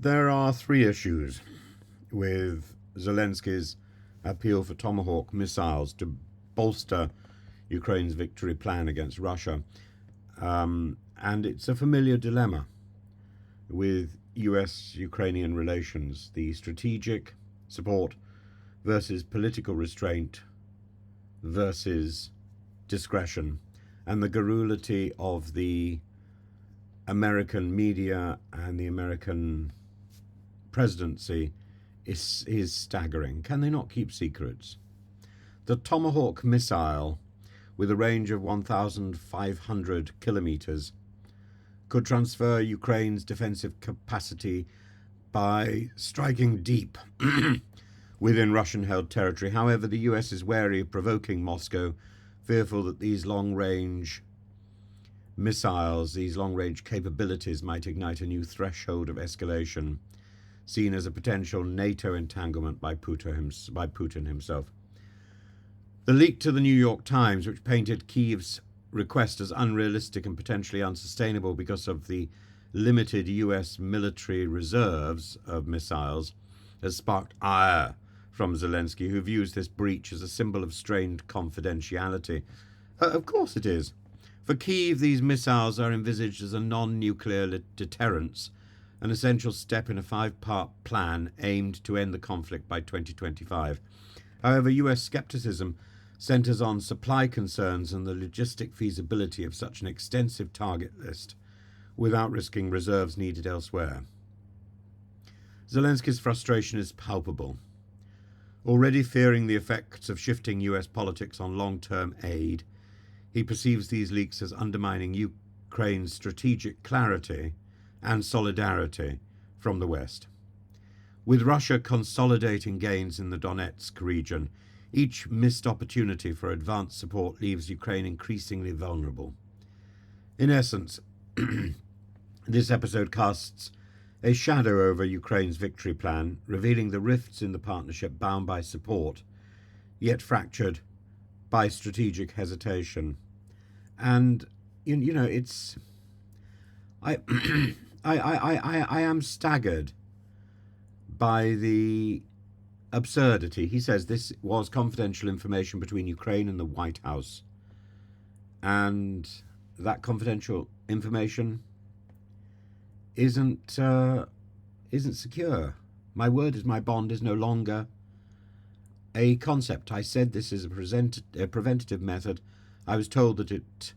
There are three issues with Zelensky's appeal for tomahawk missiles to bolster Ukraine's victory plan against Russia. And it's a familiar dilemma with US-Ukrainian relations, the strategic support versus political restraint versus discretion, and the garrulity of the American media and the American presidency is staggering. Can they not keep secrets? The Tomahawk missile, with a range of 1,500 kilometers, could transfer Ukraine's defensive capacity by striking deep within Russian-held territory. However, the US is wary of provoking Moscow, fearful that these long-range missiles, these long-range capabilities, might ignite a new threshold of escalation, seen as a potential NATO entanglement by Putin himself. The leak to the New York Times, which painted Kyiv's request as unrealistic and potentially unsustainable because of the limited US military reserves of missiles, has sparked ire from Zelensky, who views this breach as a symbol of strained confidentiality. Of course it is. For Kyiv, these missiles are envisaged as a non-nuclear deterrence, an essential step in a five-part plan aimed to end the conflict by 2025. However, US skepticism centers on supply concerns and the logistic feasibility of such an extensive target list without risking reserves needed elsewhere. Zelensky's frustration is palpable. Already fearing the effects of shifting US politics on long-term aid, he perceives these leaks as undermining Ukraine's strategic clarity and solidarity from the West. With Russia consolidating gains in the Donetsk region, each missed opportunity for advanced support leaves Ukraine increasingly vulnerable. In essence, this episode casts a shadow over Ukraine's victory plan, revealing the rifts in the partnership bound by support, yet fractured by strategic hesitation. And you know, it's I am staggered by the absurdity. He says this was confidential information between Ukraine and the White House, and that confidential information isn't secure. My word is my bond is no longer a concept. I said this is a preventative method. I was told that it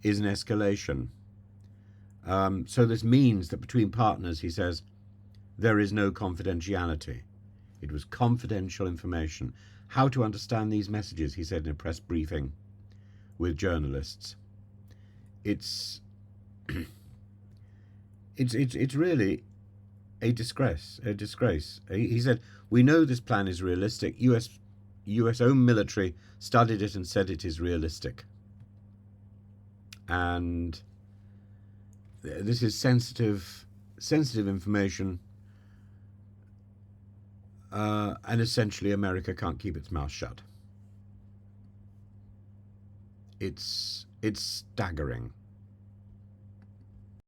is an escalation. So this means that between partners, he says, there is no confidentiality. It was confidential information. How to understand these messages, he said in a press briefing with journalists. It's really a disgrace. He said, we know this plan is realistic. US own military studied it and said it is realistic. And this is sensitive information. And essentially America can't keep its mouth shut. It's staggering.